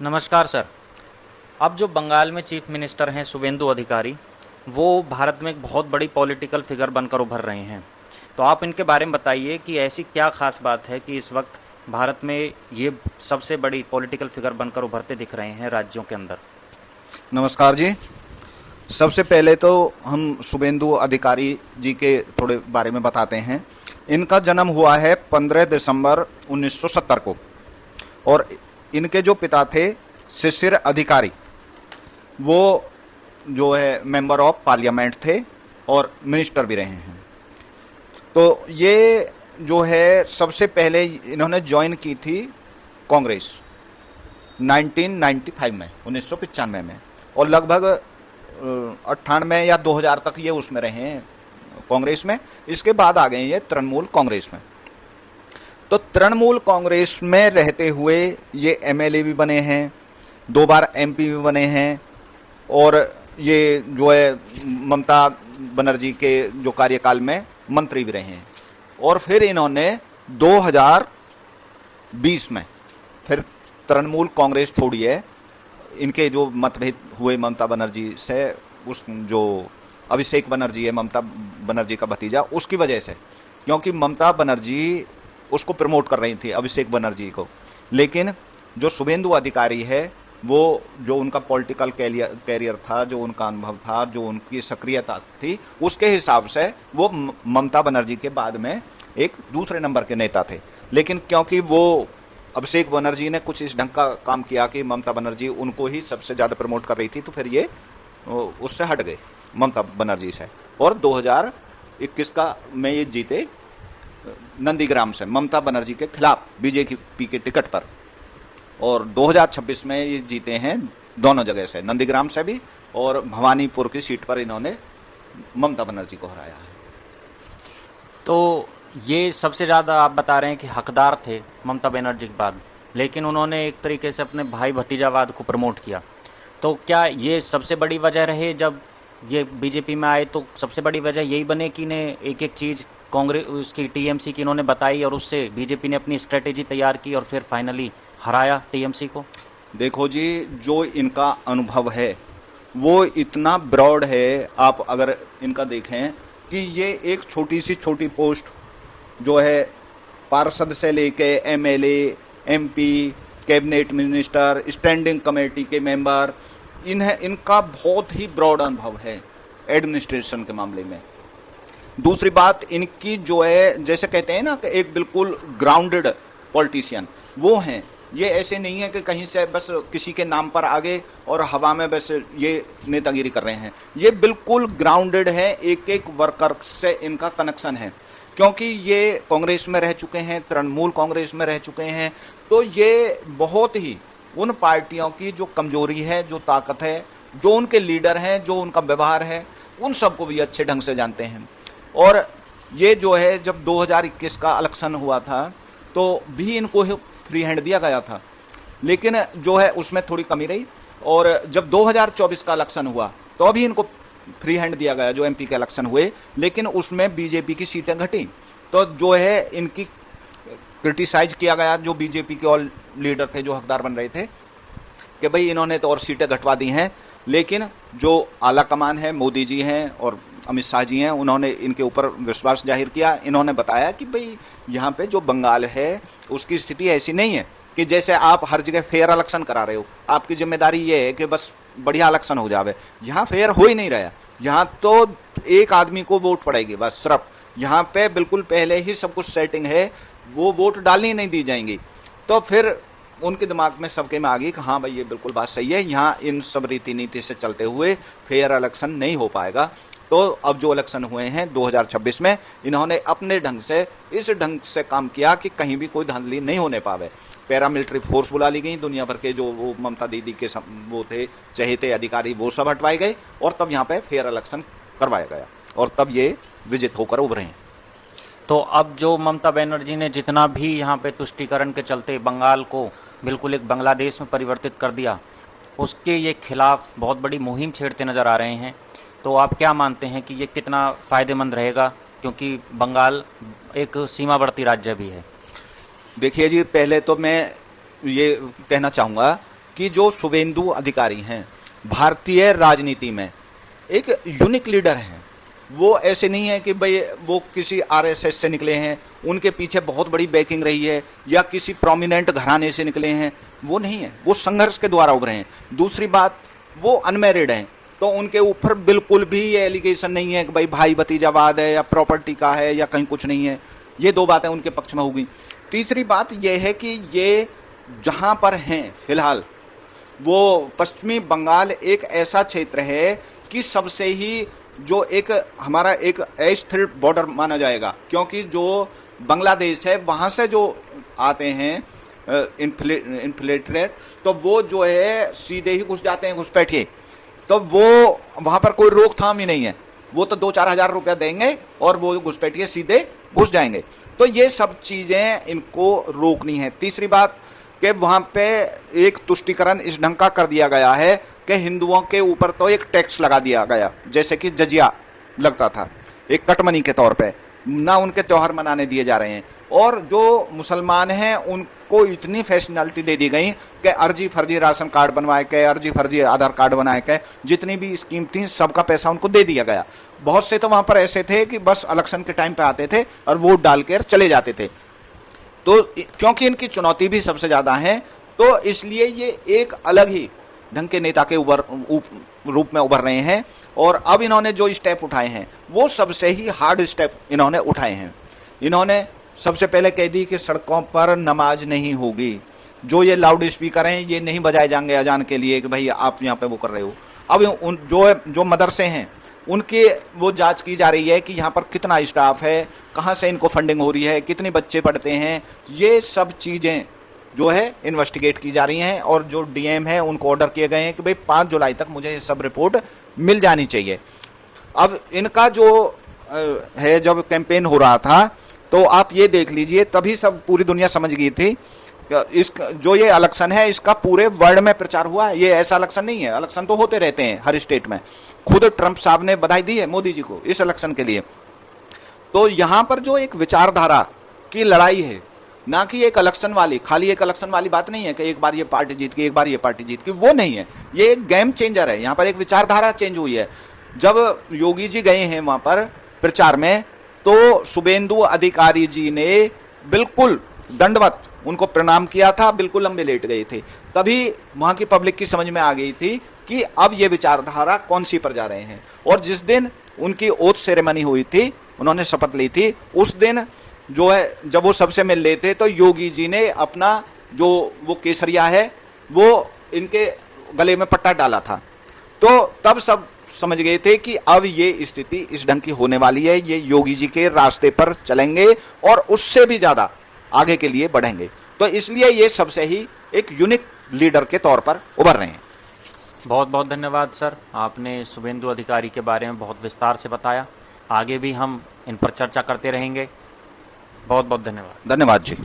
नमस्कार सर। अब जो बंगाल में चीफ मिनिस्टर हैं शुभेंदु अधिकारी, वो भारत में एक बहुत बड़ी पॉलिटिकल फिगर बनकर उभर रहे हैं। तो आप इनके बारे में बताइए कि ऐसी क्या खास बात है कि इस वक्त भारत में ये सबसे बड़ी पॉलिटिकल फिगर बनकर उभरते दिख रहे हैं राज्यों के अंदर। नमस्कार जी। सबसे पहले तो हम शुभेंदु अधिकारी जी के थोड़े बारे में बताते हैं। इनका जन्म हुआ है 15 दिसंबर 1970 को और इनके जो पिता थे शिशिर अधिकारी, वो जो है मेंबर ऑफ पार्लियामेंट थे और मिनिस्टर भी रहे हैं। तो ये जो है सबसे पहले इन्होंने ज्वाइन की थी कांग्रेस 1995 में, 1995 में, और लगभग 98 या 2000 तक ये उसमें रहे हैं कांग्रेस में। इसके बाद आ गए ये तृणमूल कांग्रेस में। तो तृणमूल कांग्रेस में रहते हुए ये एमएलए भी बने हैं, 2 बार एमपी भी बने हैं, और ये जो है ममता बनर्जी के जो कार्यकाल में मंत्री भी रहे हैं। और फिर इन्होंने 2020 में फिर तृणमूल कांग्रेस छोड़ी है। इनके जो मतभेद हुए ममता बनर्जी से, उस जो अभिषेक बनर्जी है ममता बनर्जी का भतीजा, उसकी वजह से, क्योंकि ममता बनर्जी उसको प्रमोट कर रही थी अभिषेक बनर्जी को। लेकिन जो शुभेंदु अधिकारी है, वो जो उनका पॉलिटिकल कैरियर था, जो उनका अनुभव था, जो उनकी सक्रियता थी, उसके हिसाब से वो ममता बनर्जी के बाद में एक दूसरे नंबर के नेता थे। लेकिन क्योंकि वो अभिषेक बनर्जी ने कुछ इस ढंग का काम किया कि ममता बनर्जी उनको ही सबसे ज़्यादा प्रमोट कर रही थी, तो फिर ये उससे हट गए ममता बनर्जी से। और 2021 का में ये जीते नंदीग्राम से ममता बनर्जी के खिलाफ बीजेपी के टिकट पर, और 2026 में ये जीते हैं दोनों जगह से, नंदीग्राम से भी और भवानीपुर की सीट पर इन्होंने ममता बनर्जी को हराया है। तो ये सबसे ज़्यादा आप बता रहे हैं कि हकदार थे ममता बनर्जी के बाद, लेकिन उन्होंने एक तरीके से अपने भाई भतीजावाद को प्रमोट किया। तो क्या ये सबसे बड़ी वजह रहे जब ये बीजेपी में आए? तो सबसे बड़ी वजह यही बने कि इन्हें एक एक चीज़ कांग्रेस उसकी टीएमसी की इन्होंने बताई और उससे बीजेपी ने अपनी स्ट्रेटेजी तैयार की और फिर फाइनली हराया टीएमसी को। देखो जी, जो इनका अनुभव है वो इतना ब्रॉड है। आप अगर इनका देखें कि ये एक छोटी सी छोटी पोस्ट जो है, पार्षद से लेके MLA, MP, cabinet minister, standing committee के मेंबर, इनका बहुत ही ब्रॉड अनुभव है एडमिनिस्ट्रेशन के मामले में। दूसरी बात, इनकी जो है, जैसे कहते हैं ना कि एक बिल्कुल ग्राउंडेड पॉलिटिशियन वो हैं। ये ऐसे नहीं है कि कहीं से बस किसी के नाम पर आगे और हवा में बस ये नेतागिरी कर रहे हैं। ये बिल्कुल ग्राउंडेड है, एक एक वर्कर से इनका कनेक्शन है, क्योंकि ये कांग्रेस में रह चुके हैं, तृणमूल कांग्रेस में रह चुके हैं। तो ये बहुत ही उन पार्टियों की जो कमजोरी है, जो ताकत है, जो उनके लीडर हैं, जो उनका व्यवहार है, उन सबको भी अच्छे ढंग से जानते हैं। और ये जो है, जब 2021 का इलेक्शन हुआ था तो भी इनको फ्री हैंड दिया गया था, लेकिन जो है उसमें थोड़ी कमी रही। और जब 2024 का इलेक्शन हुआ तो अभी इनको फ्री हैंड दिया गया, जो एमपी के इलेक्शन हुए, लेकिन उसमें बीजेपी की सीटें घटी। तो जो है इनकी क्रिटिसाइज किया गया, जो बीजेपी के ऑल लीडर थे, जो हकदार बन रहे थे, कि भाई इन्होंने तो और सीटें घटवा दी हैं। लेकिन जो आला कमान है, मोदी जी हैं और अमित शाह जी हैं, उन्होंने इनके ऊपर विश्वास जाहिर किया। इन्होंने बताया कि भाई यहाँ पे जो बंगाल है उसकी स्थिति ऐसी नहीं है कि जैसे आप हर जगह फेयर इलेक्शन करा रहे हो। आपकी जिम्मेदारी ये है कि बस बढ़िया इलेक्शन हो जावे। यहाँ फेयर हो ही नहीं रहा। यहाँ तो एक आदमी को वोट पड़ेगी बस, सिर्फ यहाँ पे बिल्कुल पहले ही सब कुछ सेटिंग है, वो वोट डालनी नहीं दी जाएंगी। तो फिर उनके दिमाग में सबके में आ गई कि हाँ भाई ये बिल्कुल बात सही है, यहाँ इन सब रीति नीति से चलते हुए फेयर इलेक्शन नहीं हो पाएगा। तो अब जो इलेक्शन हुए हैं 2026 में, इन्होंने अपने ढंग से इस ढंग से काम किया कि कहीं भी कोई धांधली नहीं होने पावे। पैरामिलिट्री फोर्स बुला ली गई, दुनिया भर के जो वो ममता दीदी के वो थे चहेते अधिकारी, वो सब हटवाए गए और तब यहाँ पे फेयर इलेक्शन करवाया गया और तब ये विजित होकर उभरे हैं। तो अब जो ममता बनर्जी ने जितना भी यहाँ पे तुष्टीकरण के चलते बंगाल को बिल्कुल एक बांग्लादेश में परिवर्तित कर दिया, उसके ये खिलाफ बहुत बड़ी मुहिम छेड़ते नज़र आ रहे हैं। तो आप क्या मानते हैं कि ये कितना फ़ायदेमंद रहेगा, क्योंकि बंगाल एक सीमावर्ती राज्य भी है? देखिए जी, पहले तो मैं ये कहना चाहूँगा कि जो शुभेंदु अधिकारी हैं भारतीय राजनीति में एक यूनिक लीडर हैं। वो ऐसे नहीं है कि भाई वो किसी आरएसएस से निकले हैं, उनके पीछे बहुत बड़ी बैकिंग रही है, या किसी प्रोमिनेंट घराने से निकले हैं, वो नहीं है। वो संघर्ष के द्वारा उभरे हैं। दूसरी बात, वो अनमैरिड हैं, तो उनके ऊपर बिल्कुल भी ये एलिगेशन नहीं है कि भाई भतीजावाद है या प्रॉपर्टी का है या कहीं कुछ नहीं है। ये दो बातें उनके पक्ष में होगी। तीसरी बात यह है कि ये जहाँ पर हैं फिलहाल, वो पश्चिमी बंगाल एक ऐसा क्षेत्र है कि सबसे ही जो एक हमारा एक अस्थिर बॉर्डर माना जाएगा, क्योंकि जो बांग्लादेश है वहाँ से जो आते हैं इन्फ्लेटेड, तो वो जो है सीधे ही घुस जाते हैं घुसपैठिए, तो वो वहाँ पर कोई रोकथाम ही नहीं है। वो तो 2-4 हज़ार रुपया देंगे और वो घुसपैठिए सीधे घुस जाएंगे। तो ये सब चीज़ें इनको रोकनी है। तीसरी बात कि वहाँ पे एक तुष्टिकरण इस ढंग का कर दिया गया है कि हिंदुओं के ऊपर तो एक टैक्स लगा दिया गया, जैसे कि जजिया लगता था एक कटमनी के तौर पे, ना उनके त्यौहार मनाने दिए जा रहे हैं। और जो मुसलमान हैं उनको इतनी फैसिलिटी दे दी गई कि अर्जी फर्जी राशन कार्ड बनवाए के, अर्जी फर्जी आधार कार्ड बनाए के, जितनी भी स्कीम थी सबका पैसा उनको दे दिया गया। बहुत से तो वहाँ पर ऐसे थे कि बस इलेक्शन के टाइम पे आते थे और वोट डाल कर चले जाते थे। तो क्योंकि इनकी चुनौती भी सबसे ज़्यादा है, तो इसलिए ये एक अलग ही ढंग के नेता के रूप में उभर रहे हैं। और अब इन्होंने जो स्टेप उठाए हैं वो सबसे ही हार्ड स्टेप इन्होंने उठाए हैं। इन्होंने सबसे पहले कह दी कि सड़कों पर नमाज नहीं होगी, जो ये लाउड स्पीकर हैं ये नहीं बजाए जाएंगे अजान के लिए कि भाई आप यहाँ पे वो कर रहे हो। अब जो मदरसे हैं उनके वो जांच की जा रही है कि यहाँ पर कितना स्टाफ है, कहाँ से इनको फंडिंग हो रही है, कितने बच्चे पढ़ते हैं, ये सब चीज़ें जो है इन्वेस्टिगेट की जा रही हैं। और जो डीएम है उनको ऑर्डर किए गए हैं कि भाई 5 जुलाई तक मुझे ये सब रिपोर्ट मिल जानी चाहिए। अब इनका जो है जब कैंपेन हो रहा था तो आप ये देख लीजिए, तभी सब पूरी दुनिया समझ गई थी इस जो ये इलेक्शन है इसका पूरे वर्ल्ड में प्रचार हुआ है। ये ऐसा इलेक्शन नहीं है, इलेक्शन तो होते रहते हैं हर स्टेट में। खुद ट्रंप साहब ने बधाई दी है मोदी जी को इस इलेक्शन के लिए। तो यहाँ पर जो एक विचारधारा की लड़ाई है, ना कि एक इलेक्शन वाली, खाली एक इलेक्शन वाली बात नहीं है कि एक बार ये पार्टी जीत गई एक बार ये पार्टी जीत गई, वो नहीं है। ये एक गेम चेंजर है। यहाँ पर एक विचारधारा चेंज हुई है। जब योगी जी गए हैं वहाँ पर प्रचार में, तो शुभेंदु अधिकारी जी ने बिल्कुल दंडवत उनको प्रणाम किया था, बिल्कुल लंबे लेट गए थे। तभी वहाँ की पब्लिक की समझ में आ गई थी कि अब ये विचारधारा कौन सी पर जा रहे हैं। और जिस दिन उनकी ओथ सेरेमनी हुई थी, उन्होंने शपथ ली थी, उस दिन जो है जब वो सबसे मिल रहे थे तो योगी जी ने अपना जो वो केसरिया है वो इनके गले में पट्टा डाला था। तो तब सब समझ गए थे कि अब ये स्थिति इस ढंग की होने वाली है, ये योगी जी के रास्ते पर चलेंगे और उससे भी ज़्यादा आगे के लिए बढ़ेंगे। तो इसलिए ये सबसे ही एक यूनिक लीडर के तौर पर उभर रहे हैं। बहुत बहुत धन्यवाद सर, आपने शुभेंदु अधिकारी के बारे में बहुत विस्तार से बताया। आगे भी हम इन पर चर्चा करते रहेंगे। बहुत बहुत धन्यवाद। धन्यवाद जी।